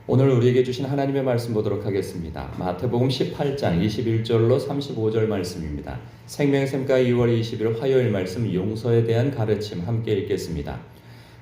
오늘 우리에게 주신 하나님의 말씀 보도록 하겠습니다. 마태복음 18장 21절로 35절 말씀입니다. 생명샘가 2월 20일 화요일 말씀 용서에 대한 가르침 함께 읽겠습니다.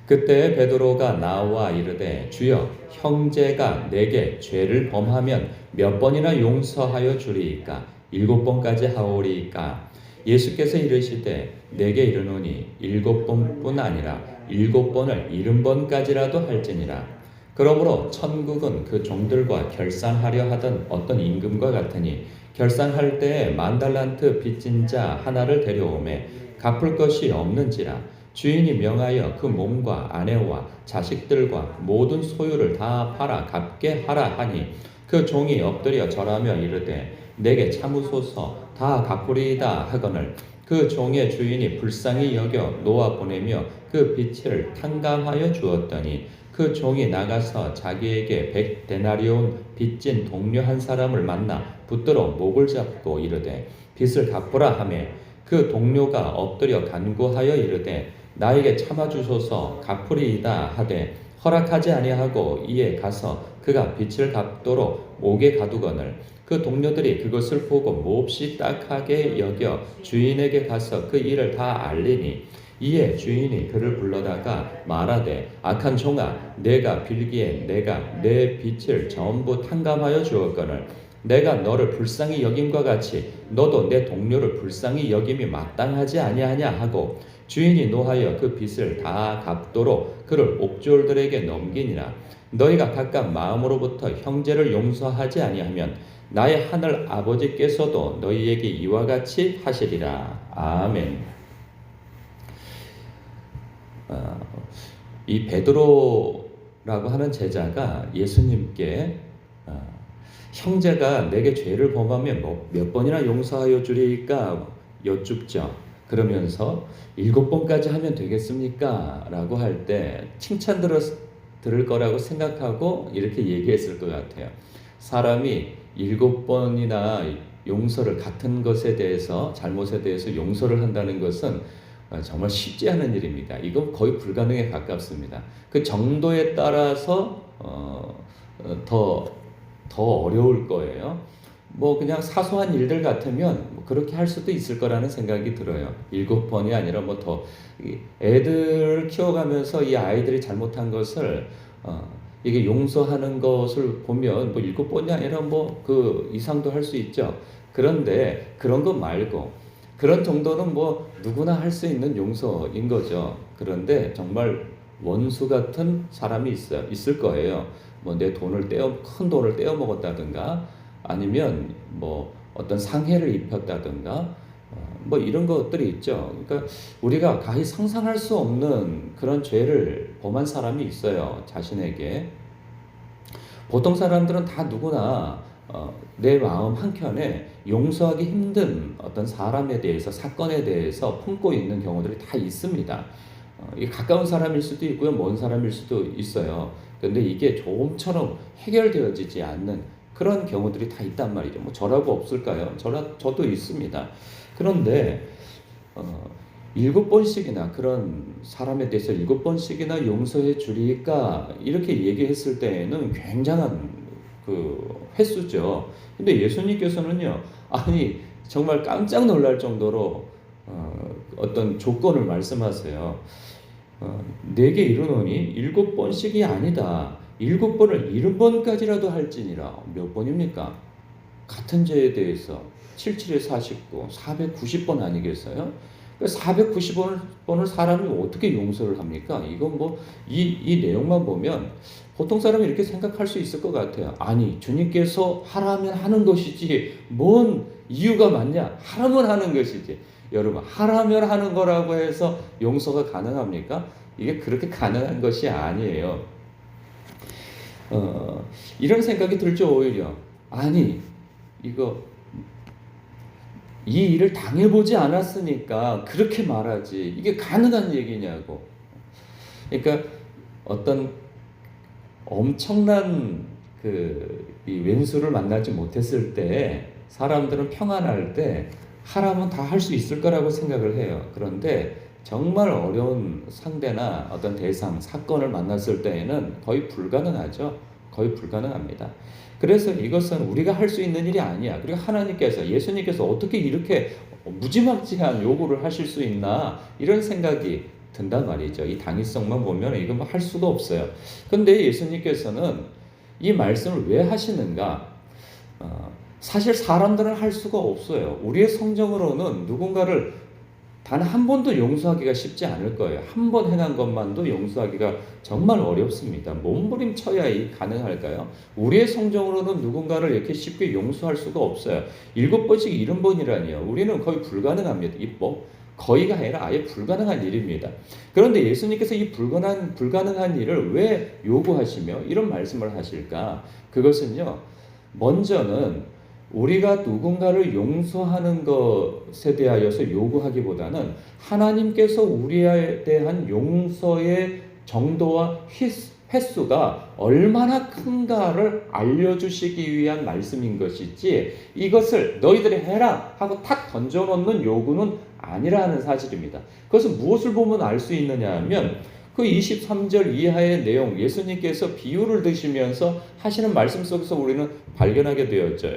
그때 베드로가 나와 이르되 주여 형제가 내게 죄를 범하면 몇 번이나 용서하여 주리이까 7번까지 하오리이까 예수께서 이르시되 내게 이르노니 7번뿐 아니라 7번을 70번까지라도 할지니라. 그러므로 천국은 그 종들과 결산하려 하던 어떤 임금과 같으니 결산할 때에 10,000달란트 빚진 자 하나를 데려오매 갚을 것이 없는지라. 주인이 명하여 그 몸과 아내와 자식들과 모든 소유를 다 팔아 갚게 하라 하니 그 종이 엎드려 절하며 이르되 내게 참으소서 다 갚으리이다 하거늘 그 종의 주인이 불쌍히 여겨 놓아 보내며 그 빚을 탕감하여 주었더니 그 종이 나가서 자기에게 100데나리온 빚진 동료 한 사람을 만나 붙들어 목을 잡고 이르되 빚을 갚으라 하매 그 동료가 엎드려 간구하여 이르되 나에게 참아주소서 갚으리이다 하되 허락하지 아니하고 이에 가서 그가 빚을 갚도록 옥에 가두거늘 그 동료들이 그것을 보고 몹시 딱하게 여겨 주인에게 가서 그 일을 다 알리니 이에 주인이 그를 불러다가 말하되 악한 종아 내가 빌기에 내가 내 빚을 전부 탕감하여 주었거늘 내가 너를 불쌍히 여김과 같이 너도 내 동료를 불쌍히 여김이 마땅하지 아니하냐 하고 주인이 노하여 그 빚을 다 갚도록 그를 옥졸들에게 넘기니라. 너희가 각각 마음으로부터 형제를 용서하지 아니하면 나의 하늘 아버지께서도 너희에게 이와 같이 하시리라. 아멘. 이 베드로라고 하는 제자가 예수님께 형제가 내게 죄를 범하면 몇 번이나 용서하여 주리이까 여쭙죠. 그러면서 7번까지 하면 되겠습니까? 라고 할 때 칭찬 들을 거라고 생각하고 이렇게 얘기했을 것 같아요. 사람이 7번이나 용서를 같은 것에 대해서 잘못에 대해서 용서를 한다는 것은 정말 쉽지 않은 일입니다. 이건 거의 불가능에 가깝습니다. 그 정도에 따라서 더 어려울 거예요. 뭐 그냥 사소한 일들 같으면 뭐 그렇게 할 수도 있을 거라는 생각이 들어요. 7번이 아니라 뭐 더 애들을 키워가면서 이 아이들이 잘못한 것을 이게 용서하는 것을 보면 뭐 7번이 아니라 뭐 그 이상도 할 수 있죠. 그런데 그런 것 말고 그런 정도는 뭐 누구나 할 수 있는 용서인 거죠. 그런데 정말 원수 같은 사람이 있을 거예요. 뭐 내 큰 돈을 떼어 먹었다든가 아니면 뭐 어떤 상해를 입혔다든가 뭐 이런 것들이 있죠. 그러니까 우리가 가히 상상할 수 없는 그런 죄를 범한 사람이 있어요. 자신에게. 보통 사람들은 다 누구나 내 마음 한켠에 용서하기 힘든 어떤 사람에 대해서 사건에 대해서 품고 있는 경우들이 다 있습니다. 이게 가까운 사람일 수도 있고요, 먼 사람일 수도 있어요. 그런데 이게 조금처럼 해결되어지지 않는 그런 경우들이 다 있단 말이죠. 뭐 저라고 없을까요? 저도 있습니다. 그런데 7번씩이나 그런 사람에 대해서 7번씩이나 용서해 주리까 이렇게 얘기했을 때에는 굉장한 그 횟수죠. 근데 예수님께서는요, 아니 정말 깜짝 놀랄 정도로 어떤 조건을 말씀하세요. 내게 이르노니 7번씩이 아니다. 7번을 70번까지라도 할지니라. 몇 번입니까? 같은 죄에 대해서 77에 49, 490번 아니겠어요? 490번을 사람이 어떻게 용서를 합니까? 이건 뭐, 이 내용만 보면 보통 사람이 이렇게 생각할 수 있을 것 같아요. 아니, 주님께서 하라면 하는 것이지, 뭔 이유가 많냐? 하라면 하는 것이지. 여러분, 하라면 하는 거라고 해서 용서가 가능합니까? 이게 그렇게 가능한 것이 아니에요. 이런 생각이 들죠, 오히려. 아니, 이 일을 당해보지 않았으니까 그렇게 말하지. 이게 가능한 얘기냐고. 그러니까 어떤 엄청난 이 왼수를 만나지 못했을 때 사람들은 평안할 때 하라면 다 할 수 있을 거라고 생각을 해요. 그런데 정말 어려운 상대나 어떤 대상, 사건을 만났을 때에는 거의 불가능하죠. 거의 불가능합니다. 그래서 이것은 우리가 할 수 있는 일이 아니야. 그리고 하나님께서, 예수님께서 어떻게 이렇게 무지막지한 요구를 하실 수 있나, 이런 생각이 든단 말이죠. 이 당위성만 보면 이거 뭐 할 수가 없어요. 근데 예수님께서는 이 말씀을 왜 하시는가? 사실 사람들은 할 수가 없어요. 우리의 성정으로는 누군가를 단 한 번도 용서하기가 쉽지 않을 거예요. 한 번 행한 것만도 용서하기가 정말 어렵습니다. 몸부림쳐야 가능할까요? 우리의 성정으로는 누군가를 이렇게 쉽게 용서할 수가 없어요. 7번씩 70번이라니요. 우리는 거의 불가능합니다. 거의가 아니라 아예 불가능한 일입니다. 그런데 예수님께서 이 불가능한 일을 왜 요구하시며 이런 말씀을 하실까? 그것은요, 먼저는 우리가 누군가를 용서하는 것에 대하여서 요구하기보다는 하나님께서 우리에 대한 용서의 정도와 횟수가 얼마나 큰가를 알려주시기 위한 말씀인 것이지, 이것을 너희들이 해라 하고 탁 던져놓는 요구는 아니라는 사실입니다. 그것은 무엇을 보면 알 수 있느냐 하면 그 23절 이하의 내용, 예수님께서 비유를 드시면서 하시는 말씀 속에서 우리는 발견하게 되었죠.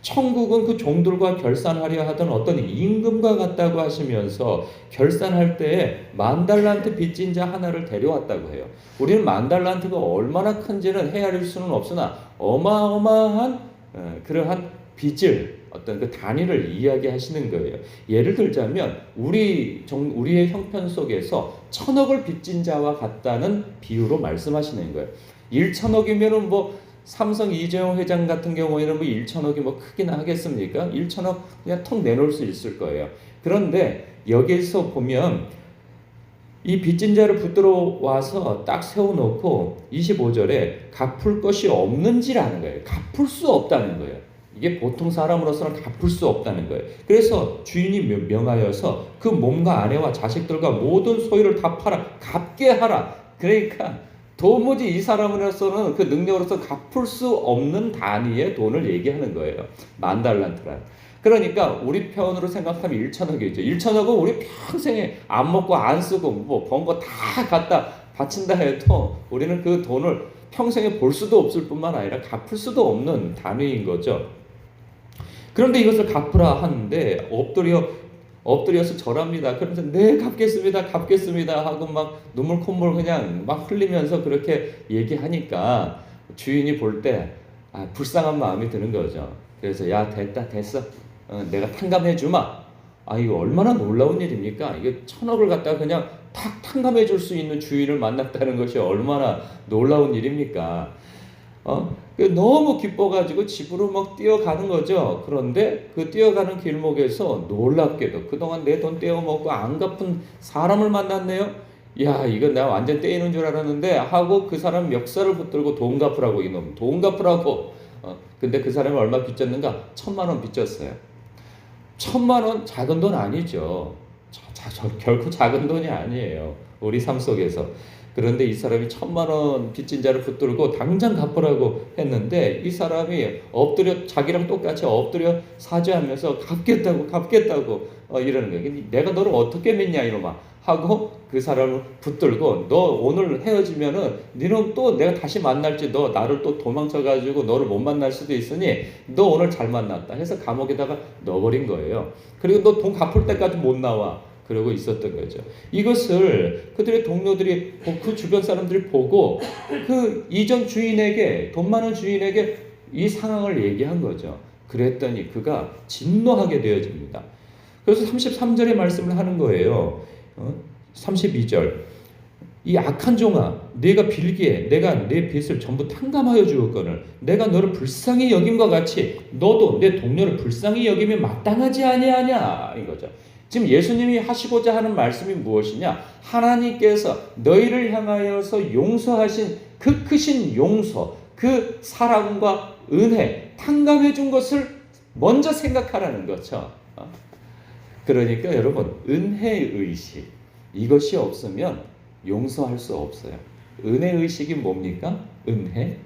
천국은 그 종들과 결산하려 하던 어떤 임금과 같다고 하시면서 결산할 때에 10,000달란트 빚진 자 하나를 데려왔다고 해요. 우리는 10,000달란트가 얼마나 큰지는 헤아릴 수는 없으나 어마어마한 그러한 빚을, 어떤 그 단위를 이야기하시는 거예요. 예를 들자면 우리의 형편 속에서 1,000억을 빚진 자와 같다는 비유로 말씀하시는 거예요. 1,000억이면은 삼성 이재용 회장 같은 경우에는 1,000억이 크기나 하겠습니까? 1,000억 그냥 턱 내놓을 수 있을 거예요. 그런데 여기서 보면 이 빚진 자를 붙들어 와서 딱 세워놓고 25절에 갚을 것이 없는지라는 거예요. 갚을 수 없다는 거예요. 이게 보통 사람으로서는 갚을 수 없다는 거예요. 그래서 주인이 명하여서 그 몸과 아내와 자식들과 모든 소유를 다 팔아 갚게 하라. 그러니까 도무지 이 사람으로서는 그 능력으로서 갚을 수 없는 단위의 돈을 얘기하는 거예요. 10,000달란트란. 그러니까 우리 편으로 생각하면 1,000억이죠. 1,000억은 우리 평생에 안 먹고 안 쓰고 번 거 다 갖다 바친다 해도 우리는 그 돈을 평생에 볼 수도 없을 뿐만 아니라 갚을 수도 없는 단위인 거죠. 그런데 이것을 갚으라 하는데 엎드려서 절합니다. 그러면서 네 갚겠습니다 하고 막 눈물 콧물 그냥 막 흘리면서 그렇게 얘기하니까 주인이 볼 때 불쌍한 마음이 드는 거죠. 그래서 야 됐어 내가 탕감해 주마. 이거 얼마나 놀라운 일입니까? 이게 1,000억을 갖다가 그냥 탁 탕감해 줄 수 있는 주인을 만났다는 것이 얼마나 놀라운 일입니까? 너무 기뻐가지고 집으로 막 뛰어가는 거죠. 그런데 그 뛰어가는 길목에서 놀랍게도 그동안 내 돈 떼어먹고 안 갚은 사람을 만났네요. 야, 이거 내가 완전 떼이는 줄 알았는데 하고 그 사람 멱살을 붙들고 돈 갚으라고, 이놈 돈 갚으라고. 근데 그 사람이 얼마 빚졌는가? 1,000만 원 빚졌어요. 1,000만 원 작은 돈 아니죠. 결코 작은 돈이 아니에요. 우리 삶 속에서. 그런데 이 사람이 1,000만 원 빚진 자를 붙들고 당장 갚으라고 했는데 이 사람이 자기랑 똑같이 엎드려 사죄하면서 갚겠다고 이러는 거예요. 내가 너를 어떻게 믿냐 이놈아 하고 그 사람을 붙들고 너 오늘 헤어지면은 너는 또 내가 다시 만날지 너 나를 또 도망쳐가지고 너를 못 만날 수도 있으니 너 오늘 잘 만났다 해서 감옥에다가 넣어버린 거예요. 그리고 너 돈 갚을 때까지 못 나와. 그러고 있었던 거죠. 이것을 그들의 동료들이, 그 주변 사람들이 보고 그 이전 주인에게, 돈 많은 주인에게 이 상황을 얘기한 거죠. 그랬더니 그가 진노하게 되어집니다. 그래서 33절의 말씀을 하는 거예요. 32절. 이 악한 종아, 네가 빌기에 내가 내 빚을 전부 탕감하여 주었거늘 내가 너를 불쌍히 여김과 같이 너도 내 동료를 불쌍히 여기면 마땅하지 아니하냐 이거죠. 지금 예수님이 하시고자 하는 말씀이 무엇이냐? 하나님께서 너희를 향하여서 용서하신 그 크신 용서, 그 사랑과 은혜, 탕감해 준 것을 먼저 생각하라는 거죠. 그러니까 여러분, 은혜의식, 이것이 없으면 용서할 수 없어요. 은혜의식이 뭡니까? 은혜?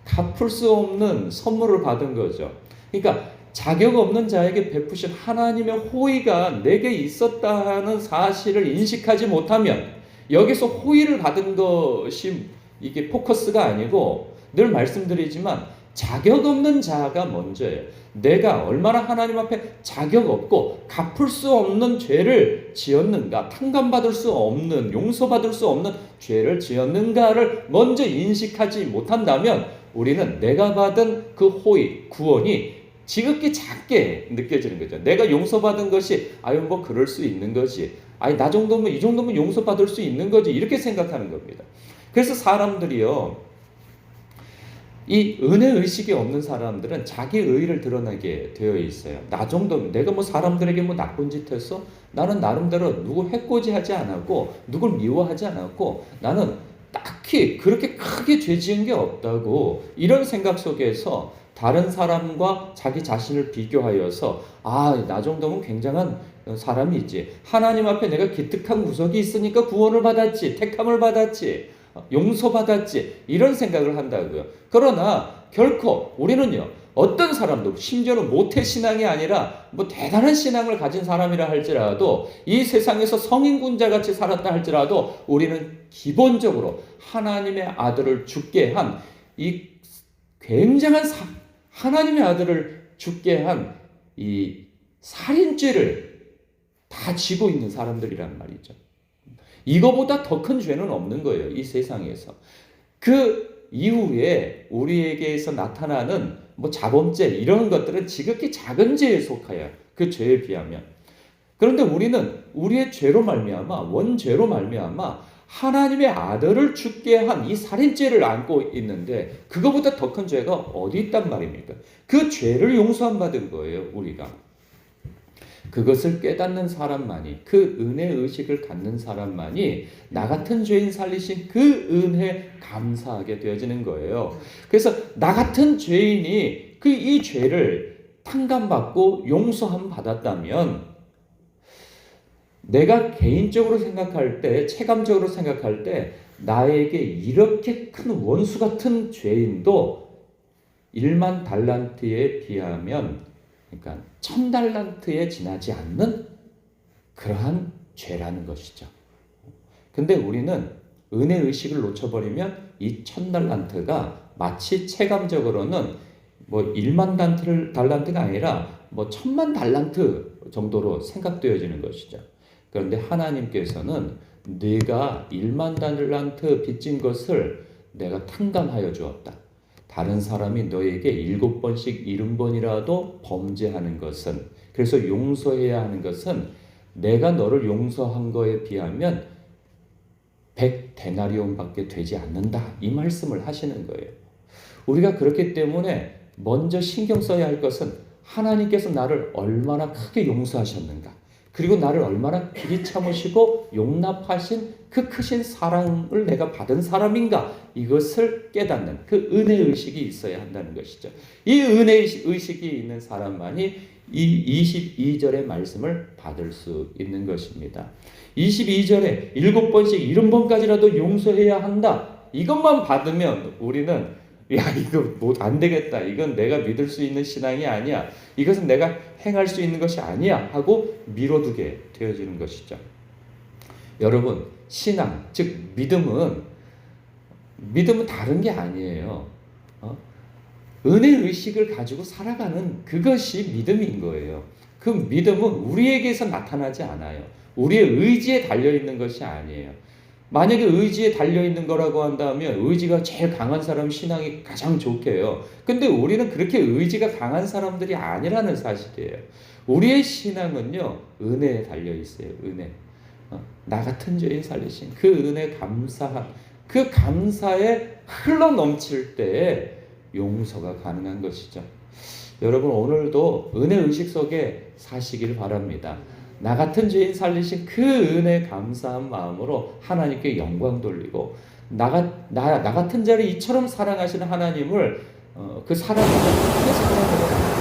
갚을 수 없는 선물을 받은 거죠. 그러니까 자격 없는 자에게 베푸신 하나님의 호의가 내게 있었다는 사실을 인식하지 못하면 여기서 호의를 받은 것이 이게 포커스가 아니고 늘 말씀드리지만 자격 없는 자가 먼저예요. 내가 얼마나 하나님 앞에 자격 없고 갚을 수 없는 죄를 지었는가, 탕감받을 수 없는, 용서받을 수 없는 죄를 지었는가를 먼저 인식하지 못한다면 우리는 내가 받은 그 호의, 구원이 지극히 작게 느껴지는 거죠. 내가 용서받은 것이 뭐 그럴 수 있는 거지. 나 정도면, 이 정도면 용서받을 수 있는 거지. 이렇게 생각하는 겁니다. 그래서 사람들이요, 이 은혜 의식이 없는 사람들은 자기 의의를 드러내게 되어 있어요. 나 정도면, 내가 뭐 사람들에게 뭐 나쁜 짓 했어? 나는 나름대로 누구 해코지하지 않았고 누굴 미워하지 않았고 나는 딱히 그렇게 크게 죄 지은 게 없다고, 이런 생각 속에서 다른 사람과 자기 자신을 비교하여서 나 정도면 굉장한 사람이 있지. 하나님 앞에 내가 기특한 구석이 있으니까 구원을 받았지, 택함을 받았지, 용서받았지, 이런 생각을 한다고요. 그러나 결코 우리는요, 어떤 사람도, 심지어는 모태신앙이 아니라 뭐 대단한 신앙을 가진 사람이라 할지라도, 이 세상에서 성인군자 같이 살았다 할지라도 우리는 기본적으로 하나님의 아들을 죽게 한 이 굉장한 하나님의 아들을 죽게 한 이 살인죄를 다 지고 있는 사람들이란 말이죠. 이거보다 더 큰 죄는 없는 거예요, 이 세상에서. 그 이후에 우리에게서 나타나는 뭐 자범죄 이런 것들은 지극히 작은 죄에 속하여 그 죄에 비하면. 그런데 우리는 우리의 죄로 말미암아, 원죄로 말미암아 하나님의 아들을 죽게 한 이 살인죄를 안고 있는데 그거보다 더 큰 죄가 어디 있단 말입니까? 그 죄를 용서함 받은 거예요, 우리가. 그것을 깨닫는 사람만이, 그 은혜 의식을 갖는 사람만이 나 같은 죄인 살리신 그 은혜에 감사하게 되어지는 거예요. 그래서 나 같은 죄인이 이 죄를 탕감받고 용서함 받았다면, 내가 개인적으로 생각할 때, 체감적으로 생각할 때 나에게 이렇게 큰 원수 같은 죄인도 1만 달란트에 비하면, 그러니까 1000달란트에 지나지 않는 그러한 죄라는 것이죠. 근데 우리는 은혜 의식을 놓쳐버리면 이 1000달란트가 마치 체감적으로는 뭐 1만 달란트가 아니라 뭐 1000만 달란트 정도로 생각되어지는 것이죠. 그런데 하나님께서는 네가 1만 달란트 빚진 것을 내가 탕감하여 주었다. 다른 사람이 너에게 7번씩 70번이라도 범죄하는 것은, 그래서 용서해야 하는 것은 내가 너를 용서한 거에 비하면 100데나리온밖에 되지 않는다. 이 말씀을 하시는 거예요. 우리가 그렇기 때문에 먼저 신경 써야 할 것은 하나님께서 나를 얼마나 크게 용서하셨는가, 그리고 나를 얼마나 길이 참으시고 용납하신 그 크신 사랑을 내가 받은 사람인가, 이것을 깨닫는 그 은혜 의식이 있어야 한다는 것이죠. 이 은혜 의식이 있는 사람만이 이 22절의 말씀을 받을 수 있는 것입니다. 22절에 7번씩 70번까지라도 용서해야 한다. 이것만 받으면 우리는 이거 뭐 안 되겠다. 이건 내가 믿을 수 있는 신앙이 아니야. 이것은 내가 행할 수 있는 것이 아니야 하고 미뤄두게 되어지는 것이죠. 여러분, 신앙, 즉 믿음은 다른 게 아니에요. 은혜 의식을 가지고 살아가는 그것이 믿음인 거예요. 그 믿음은 우리에게서 나타나지 않아요. 우리의 의지에 달려있는 것이 아니에요. 만약에 의지에 달려있는 거라고 한다면 의지가 제일 강한 사람 신앙이 가장 좋게요. 근데 우리는 그렇게 의지가 강한 사람들이 아니라는 사실이에요. 우리의 신앙은요, 은혜에 달려있어요. 은혜. 나 같은 죄인 살리신 그 은혜 감사한, 그 감사에 흘러넘칠 때에 용서가 가능한 것이죠. 여러분, 오늘도 은혜 의식 속에 사시길 바랍니다. 나 같은 죄인 살리신 그 은혜 감사한 마음으로 하나님께 영광 돌리고, 나 같은 자를 이처럼 사랑하시는 하나님을 그 사랑으로 크게 사랑으로